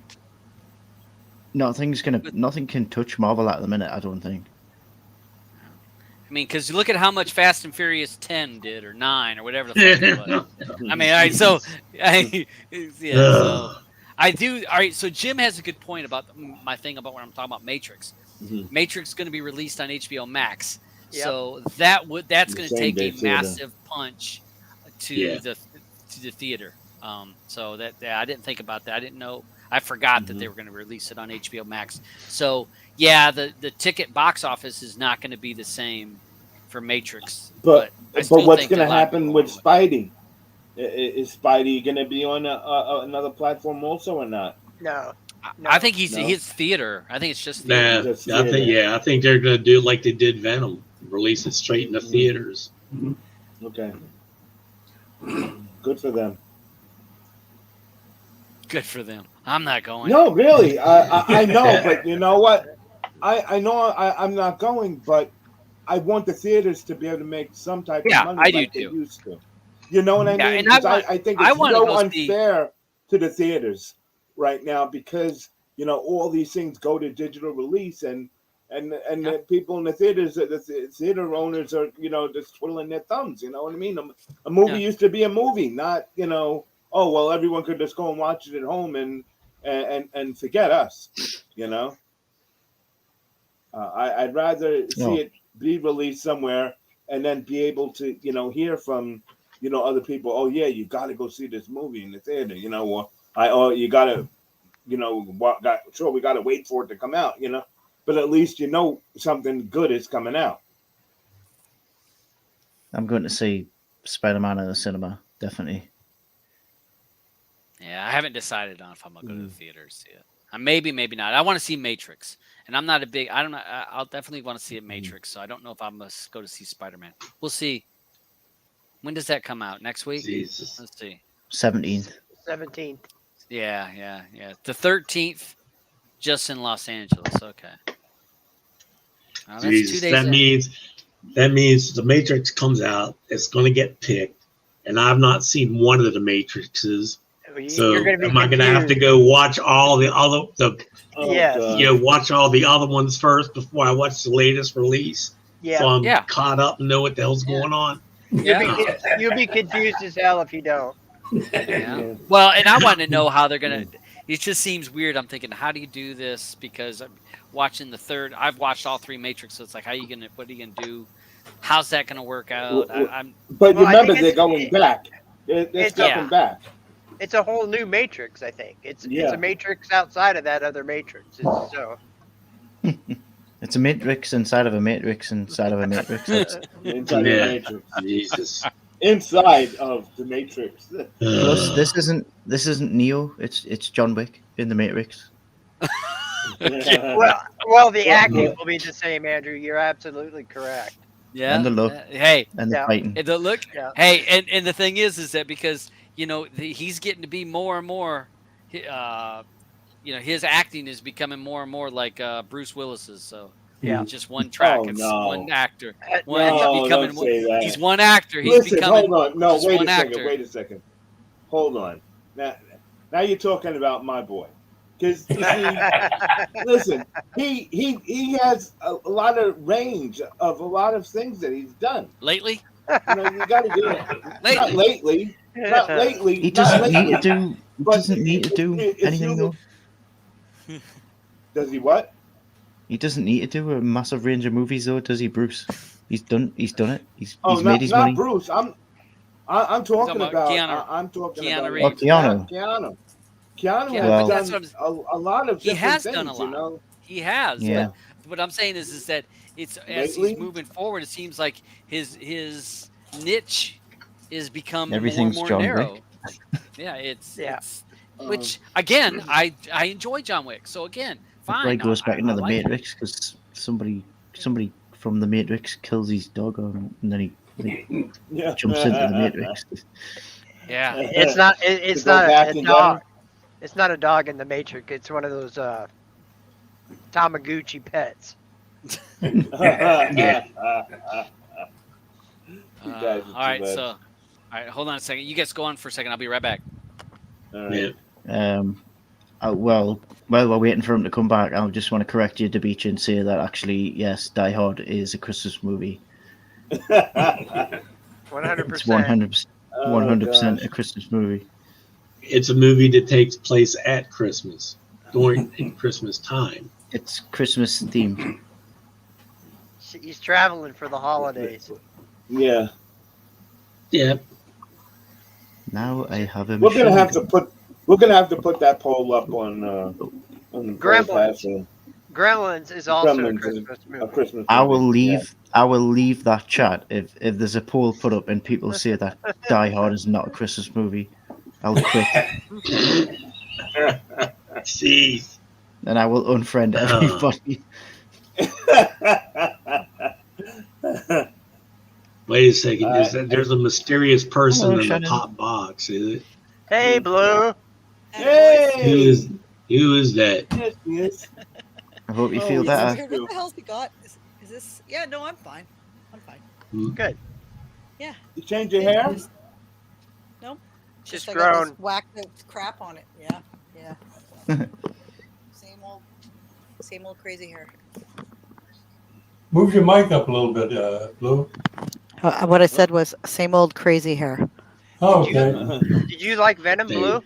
nothing can touch Marvel at the minute. I don't think. I mean, because you look at how much Fast and Furious 10 did, or 9, or whatever the fuck it was. I mean, so I do. All right, so Jim has a good point about my thing about when I'm talking about Matrix. Mm-hmm. Matrix is going to be released on HBO Max, so The that's going to same take day a theater. massive punch to the theater. So that I didn't think about that. I didn't know. I forgot that they were going to release it on HBO Max. So yeah, the ticket box office is not going to be the same for Matrix. But what's going to happen with Spidey? Is Spidey going to be on another platform also or not? No. I think his theater. I think it's just theater. I think they're going to do like they did Venom, release it straight in the theaters. Okay. Good for them. Good for them. I'm not going. No, really. I know, but you know what? I know I'm not going, but I want the theaters to be able to make some type of money like they used to. You know what I mean? And I think it's so unfair to the theaters right now because, you know, all these things go to digital release and the people in the theaters, the theater owners are, you know, just twiddling their thumbs. You know what I mean? A movie used to be a movie, not, you know, oh, well, everyone could just go and watch it at home and forget us, you know? I'd rather see it be released somewhere and then be able to, you know, hear from, you know, other people, oh, yeah, you got to go see this movie in the theater, you know, or you got to, you know, we got to wait for it to come out, you know? But at least you know something good is coming out. I'm going to see Spider-Man in the cinema, definitely. Yeah, I haven't decided on if I'm gonna go to the theater to see it. Maybe not. I want to see Matrix, and I'm not a big. I don't know. I'll definitely want to see it Matrix. So I don't know if I must go to see Spider-Man. We'll see. When does that come out? Next week? Jesus. Let's see. 17th. 17th. Yeah. The 13th, just in Los Angeles. Okay. That's 2 days. That means the Matrix comes out. It's going to get picked, and I've not seen one of the Matrixes. So am I going to have to go watch all the other watch all the other ones first before I watch the latest release? Yeah. So I'm caught up and know what the hell's going on. You'll be confused as hell if you don't. Yeah. Well, and I want to know how they're gonna. It just seems weird. I'm thinking, how do you do this? Because I'm watching the third. I've watched all 3 Matrix, so it's like, what are you gonna do? How's that gonna work out? But remember, they're going back. They're stepping back. it's a whole new Matrix. I think it's a Matrix outside of that other Matrix. It's a Matrix inside of a Matrix inside of a Matrix. Inside Yeah. the Matrix. Jesus. Inside of the Matrix. Plus, this isn't Neo. It's John Wick in the Matrix. Well, the acting will be the same, Andrew. You're absolutely correct. Yeah. And the look. Hey. And the fighting. And the look. Yeah. Hey, and the thing is that because he's getting to be more and more, his acting is becoming more and more like Bruce Willis's. So Yeah. just one track. Oh, It's no. one actor. Don't say that. He's one actor. He's Listen, becoming hold on. No, just wait one a second. actor. Wait a second. Hold on. Now you're talking about my boy. Because listen, he has a lot of range of a lot of things that he's done. Lately? You got to do it. Not lately. Not lately. He doesn't need to do anything though. Does he what? He doesn't need to do a massive range of movies though, does he, Bruce? He's done it. He's made his money. Not Bruce. I'm talking about Keanu. I'm talking Keanu about Reeves. Keanu. Keanu has done a lot of he different has things, done a lot. He has. Yeah. But what I'm saying is that it's as Lately? he's moving forward, it seems like his niche is becoming Everything's more and John more narrow. Wick. Yeah, it's Um, which again I enjoy John Wick. So again, fine. It goes back into the like Matrix because somebody from the Matrix kills his dog and then he jumps into the Matrix. Yeah. It's not a dog. It's not a dog in the Matrix. It's one of those Tamagotchi pets. All right, all right, hold on a second. You guys go on for a second. I'll be right back. All right. While we're waiting for him to come back, I just want to correct you, Debeach, and say that actually, yes, Die Hard is a Christmas movie. 100%. It's 100% a Christmas movie. It's a movie that takes place at Christmas, during Christmas time. It's Christmas themed. He's traveling for the holidays. Yeah. Yeah. Now I have a. We're gonna have to put that poll up on Gremlins. Gremlins is also Gremlins a Christmas movie. A Christmas movie. I will leave that chat if there's a poll put up and people say that Die Hard is not a Christmas movie. I'll quit. Jeez. And I will unfriend everybody. Wait a second. There's a mysterious person in the top box, is it? Hey, Blue. Hey! Who is that? Yes. I hope you feel better. What the hell's he got? Is this? Yeah, no, I'm fine. I'm fine. Good. Yeah. You change your hair? Nope. Just I got grown. this whacked out crap on it. Yeah. Same old crazy hair. Move your mic up a little bit, Blue. What I said was same old crazy hair. Oh, okay. Did you like Venom, Blue?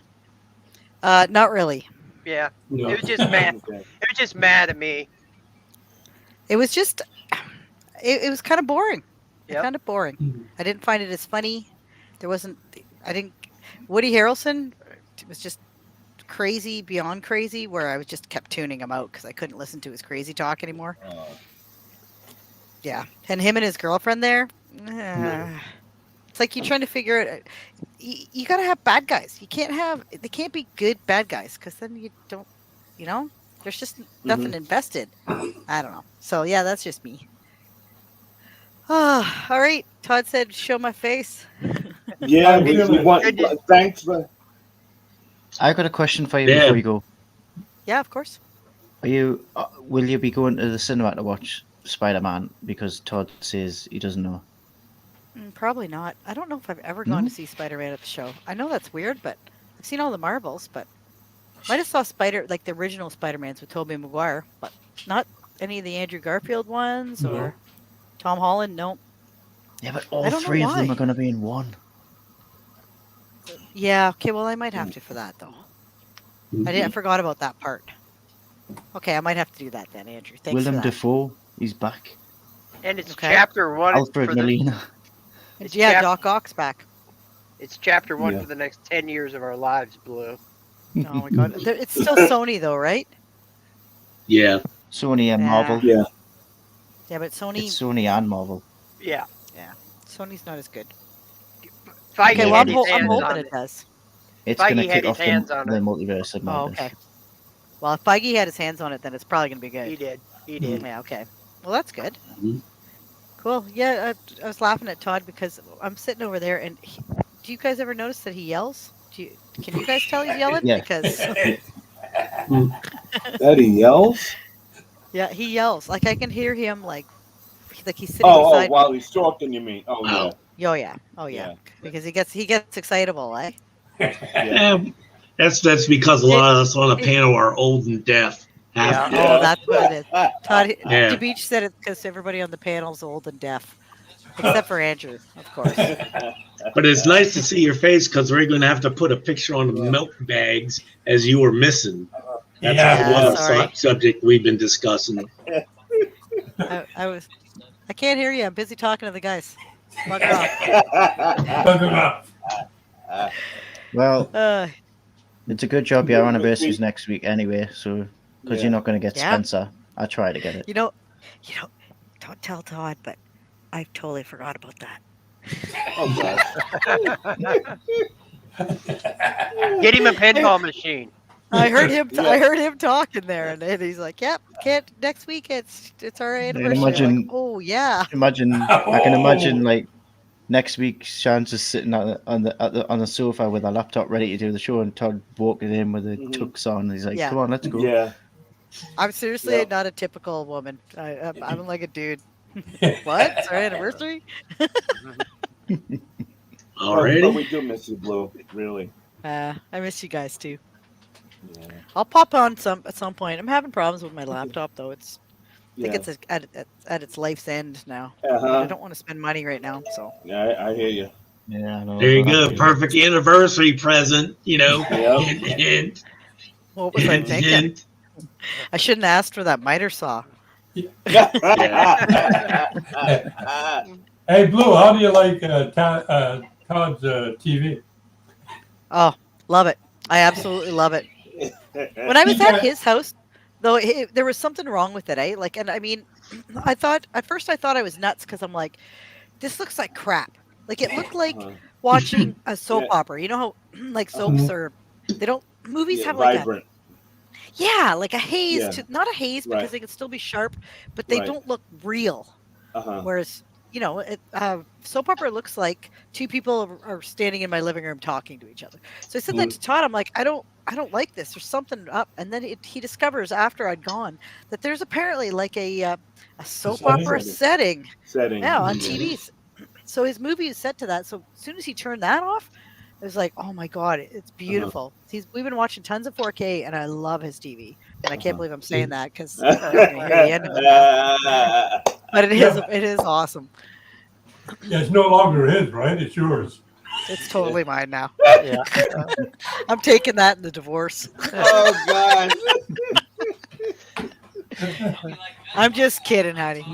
Not really. Yeah. No. It was just mad. Okay. It was just mad at me. It was just. It was kind of boring. Yep. Kind of boring. I didn't find it as funny. There wasn't. I didn't. Woody Harrelson was just crazy beyond crazy, where I was just kept tuning him out because I couldn't listen to his crazy talk anymore. Yeah, and him and his girlfriend there. It's like you're trying to figure it. You got to have bad guys. You can't have. They can't be good bad guys because then you don't. You know, there's just nothing invested. I don't know. So yeah, that's just me. Oh, all right. Todd said, "Show my face." Yeah, we want. Thanks for. I got a question for you before you go. Yeah, of course. Are you? Will you be going to the cinema to watch Spider-Man? Because Todd says he doesn't know. Probably not. I don't know if I've ever gone to see Spider-Man at the show. I know that's weird, but I've seen all the Marvels, but I just saw the original Spider-Mans with Tobey Maguire, but not any of the Andrew Garfield ones or Tom Holland. No. Yeah, but all three of them are going to be in one. Yeah. Okay. Well, I might have to for that though. I forgot about that part. Okay, I might have to do that then, Andrew. Thanks Willem for that. Dafoe, he's back. And it's chapter 1. Alfred Molina. Yeah, Doc Ock's back. It's chapter 1 Yeah. for the next 10 years of our lives, Blue. Oh my god, it's still Sony though, right? Yeah. Sony and Yeah. Marvel. Yeah. Yeah, but Sony, It's Sony and Marvel. Yeah. Sony's not as good. Feige Okay, well had I'm his hands hoping on it it. does. It's Feige going to had kick his off the hands on it. multiverse of Oh, madness. okay. Well, if Feige had his hands on it, then it's probably gonna be good. He did. He did. Yeah, okay. Well, that's good. Mhm. Cool. Yeah, I was laughing at Todd because I'm sitting over there, and do you guys ever notice that he yells? Can you guys tell he's yelling? Yeah. Because That he yells. yeah, he yells. Like I can hear him like he's sitting Oh, beside while me. he's talking, you mean? Oh, yeah. Oh yeah. Yeah. Because he gets excitable, eh? Yeah. That's because a lot of us on the panel are old and deaf. Yeah. Oh, that's what it is. Todd, Yeah. DeBeach said it's because everybody on the panel's old and deaf, except for Andrew, of course. But it's nice to see your face because we're going to have to put a picture on the milk bags as you were missing. That's Yeah, one sorry. subject we've been discussing. I can't hear you. I'm busy talking to the guys. Bugger off. Talk about Well, Uh, it's a good job your anniversary's next week anyway, so because Yeah. you're not going to get Yeah. Spencer. I try to get it. you know, don't tell Todd, but I totally forgot about that. Oh, God. Get him a pinball machine. I heard him. Yeah. I heard him talking there, and he's like, "Yep, can't next week. It's our anniversary." I'm like, imagine- oh yeah. I can imagine like next week, Sean's just sitting on the sofa with a laptop ready to do the show, and Todd walking in with a Mhm. tux on. And he's like, Yeah. "Come on, let's go." Yeah. I'm seriously Yeah. not a typical woman. I'm like a dude. What? It's our anniversary? Alrighty. But we do miss you, Blue. Really. I miss you guys too. Yeah. I'll pop on at some point. I'm having problems with my laptop though. I think Yeah. it's at its life's end now. I Uh-huh. don't want to spend money right now. So Yeah, I hear you. Yeah, I know. There you go. Perfect anniversary present, Yep. Hint, hint, what was I hint, thinking? hint. I shouldn't have asked for that miter saw. Hey, Blue, how do you like Todd's TV? Oh, love it. I absolutely love it. When I was at his house, though, there was something wrong with it, eh? Like, and I mean, at first I thought I was nuts because I'm like, this looks like crap. Like it looked like watching a soap opera. You know how like soaps are? They don't. Movies Yeah, have like vibrant. like a haze. Yeah. Not a haze because Right. they can still be sharp, but they Right. don't look real. Uh-huh. Whereas, soap opera looks like two people are standing in my living room talking to each other. So I said that to Todd. I'm like, I don't like this. There's something up. And then he discovers after I'd gone that there's apparently like a soap opera setting now on TVs. So his movie is set to that. So as soon as he turned that off, it was like, oh my God, it's beautiful. We've been watching tons of 4K and I love his TV. And I can't believe I'm saying that because I'm going to hear the end of it now. But it is awesome. Yeah, it's no longer his, right? It's yours. It's totally mine now. Yeah. I'm taking that in the divorce. Oh, God. I'm just kidding, honey.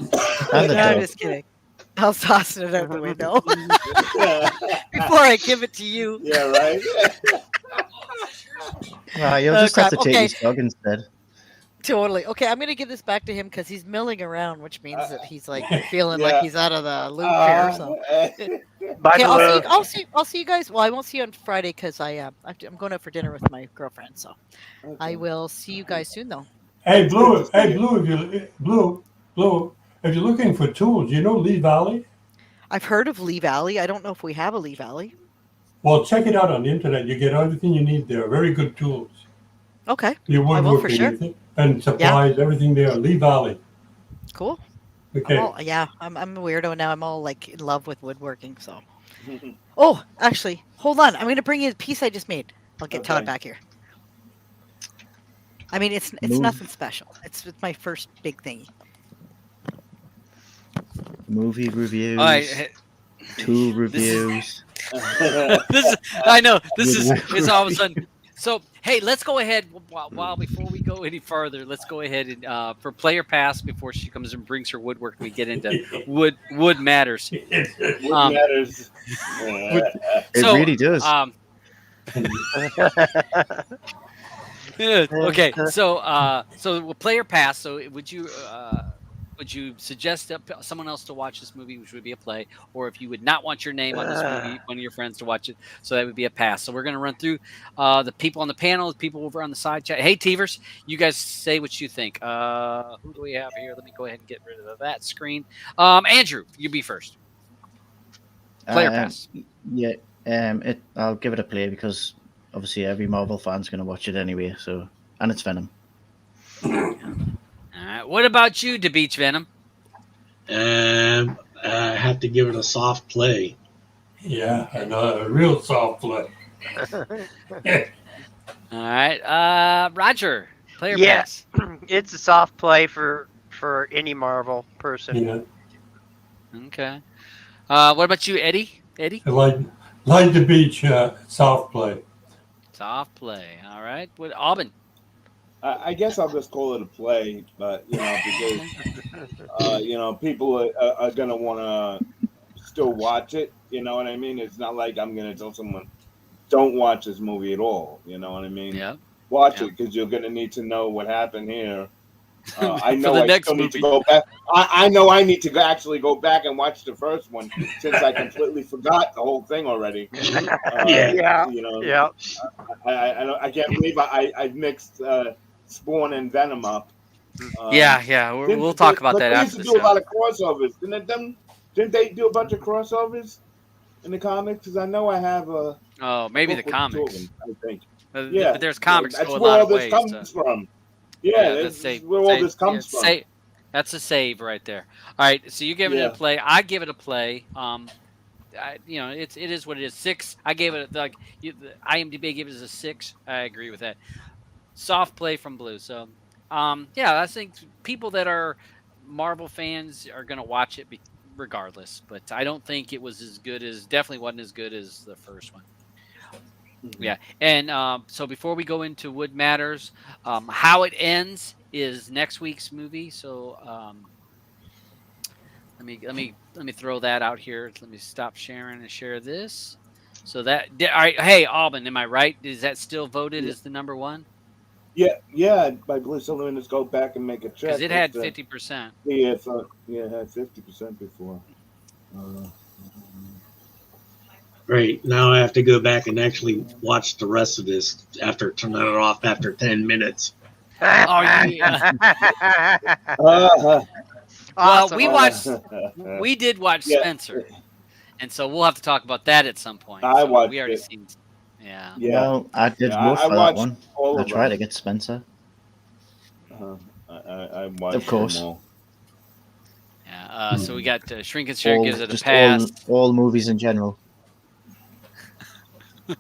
And the I'm dog. just kidding. I was tossing it out the window before I give it to you. Yeah, right? You'll just have to crap. take Okay. his dog instead. Totally. Okay, I'm gonna give this back to him because he's milling around, which means that he's like feeling Yeah. like he's out of the loop here. So. Bye, Okay, Blue. I'll see you guys. Well, I won't see you on Friday because I'm going out for dinner with my girlfriend. So I will see you guys soon, though. Hey, Blue, if you're looking for tools, you know Lee Valley? I've heard of Lee Valley. I don't know if we have a Lee Valley. Well, check it out on the internet. You get everything you need there. Very good tools. Okay, Your I will for woodworking and supplies, everything there. Lee Valley. cool. Okay. I'm a weirdo now. I'm all like in love with woodworking. So, oh, actually, hold on. I'm going to bring you the piece I just made. I'll get Todd Okay. back here. I mean, it's nothing special. It's my first big thingy. Movie reviews, All right. tool reviews. I know this is all of a sudden. So Hey, let's go ahead. While before we go any further, let's go ahead and for player pass before she comes and brings her woodwork. We get into wood matters. Wood matters. It really does. Okay, so player pass. So would you suggest someone else to watch this movie, which would be a play, or if you would not want your name on this movie, one of your friends to watch it, so that would be a pass. So we're going to run through the people on the panel, the people over on the side chat. Hey, Teavers, you guys say what you think. Who do we have here? Let me go ahead and get rid of that screen. Andrew, you be first. Player pass. Yeah, I'll give it a play because obviously every Marvel fan's going to watch it anyway. So, and it's Venom. All right. What about you, DeBeach Venom? I have to give it a soft play. Yeah, a real soft play. All right. Roger, player pass. It's a soft play for any Marvel person. Yeah. Okay. What about you, Eddie? Eddie? I like the beach, soft play. Soft play. All right. What, AUBYN? I guess I'll just call it a play, but because people are gonna want to still watch it. You know what I mean? It's not like I'm gonna tell someone don't watch this movie at all. You know what I mean? Yeah. Watch it because you're gonna need to know what happened here. I know the I next still need movie. to go back. I know I need to actually go back and watch the first one since I completely forgot the whole thing already. Yeah. I can't believe I mixed Spawn and Venom up. We'll talk about that after the show. They used to do a show. lot of crossovers. Didn't they do a bunch of crossovers in the comics? Because I know I have a. Oh, maybe the comics. Them, I think. But there's comics that's go a where lot all of this ways. comes from. Yeah, that's where all this comes from. That's a save right there. All right, so you give it a play. I give it a play. It is what it is. 6. I gave it IMDb gave it as a 6. I agree with that. Soft play from Blue. So, I think people that are Marvel fans are going to watch it regardless. But I don't think it was definitely wasn't as good as the first one. Mm-hmm. Yeah, and so before we go into Wood Matters, how it ends is next week's movie. So let me throw that out here. Let me stop sharing and share this. So all right. Hey, AUBYN, am I right? Is that still voted as the number one? Yeah. I believe so. Let me just go back and make a check. Because it had 50%. Yeah, it had 50% before. Great. Now I have to go back and actually watch the rest of this after turning it off after 10 minutes. Oh yeah. Awesome. Well, we did watch Spencer, and so we'll have to talk about that at some point. I watched we already it. seen. Yeah. Well, I did vote for that one. I tried to get Spencer. I watched of course. them all. Yeah. So we got Shrink and Share gives it a pass. All movies in general.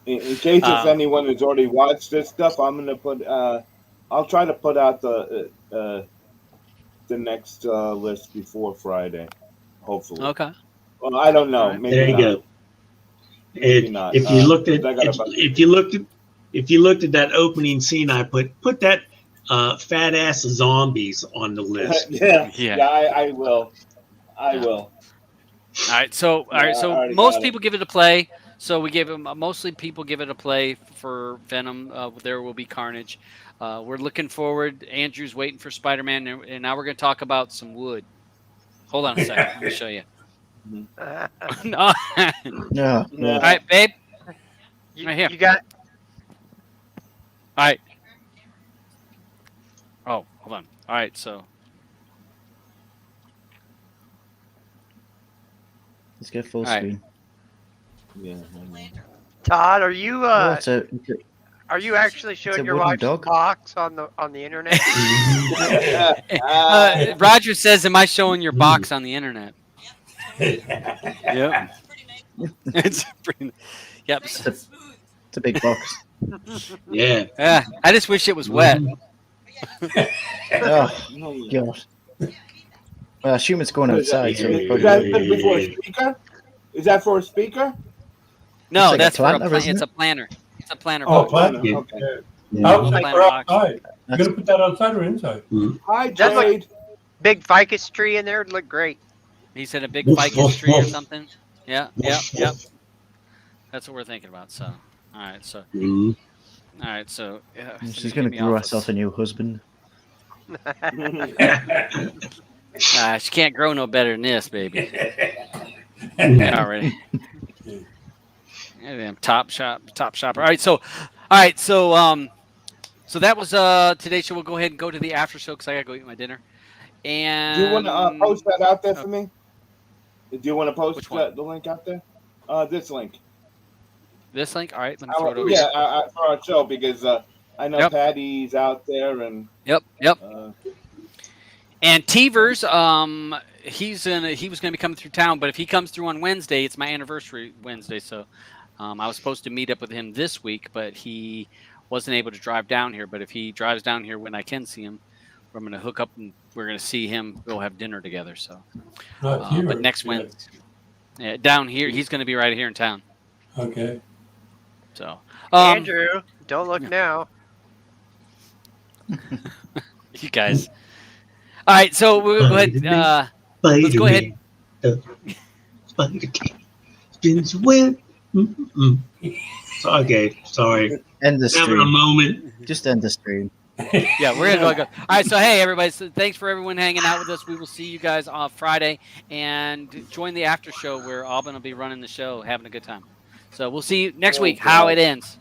In case if anyone has already watched this stuff, I'm gonna put. I'll try to put out the next list before Friday, hopefully. Okay. Well, I don't know. Right. Maybe there you not. go. Maybe not. If you looked at that opening scene, I put that fat ass zombies on the list. I will. I will. All right. So most people give it a play. So we gave him mostly people give it a play for Venom. There will be Carnage. We're looking forward. Andrew's waiting for Spider-Man, and now we're going to talk about some wood. Hold on a second. Let me show you. No. No. All right, babe. Right here. You got. All right. Oh, hold on. All right, so. Let's get full screen. Yeah. Todd, are you are you actually it's showing a your wooden wife's dog. box on the internet? Roger says, "Am I showing your box on the internet?" Yep. It's pretty. Yep. It's a big box. Yeah. Yeah. I just wish it was wet. Oh God. Well, I assume it's going outside. So Is that for a speaker? Is that for a speaker? No, like that's a planter, for isn't it's it? a planner. It's a planner. Oh, box. planner. Yeah. Okay. Outside or Box. outside? You gonna put that outside or inside? Hi, That's like- Jade. Big ficus tree in there would look great. He said a big ficus tree or something. Yeah. That's what we're thinking about. So, all right. So, She's going to grow herself a new husband. She can't grow no better than this, baby. Already. Yeah, top shopper. All right. So that was today's show. We'll go ahead and go to the after show because I gotta go eat my dinner. And do you want to post that out there for me? Do you want to post the link out there? This link. This link? All right. Let me throw it over. For our show because I know Patty's out there and. Yep. And Teevers, he was going to be coming through town, but if he comes through on Wednesday, it's my anniversary Wednesday, so I was supposed to meet up with him this week, but he wasn't able to drive down here. But if he drives down here when I can see him, I'm going to hook up and we're going to see him. We'll have dinner together. So, but next Wednesday, down here, he's going to be right here in town. Okay. So, Andrew, don't look now. You guys. All right, so we'll go ahead. Let's go ahead. Okay, sorry. End the stream. Having a moment. Just end the stream. Yeah, we're gonna go. All right, so hey, everybody, so thanks for everyone hanging out with us. We will see you guys on Friday, and join the after show where AUBYN will be running the show, having a good time. So we'll see you next week. How it ends.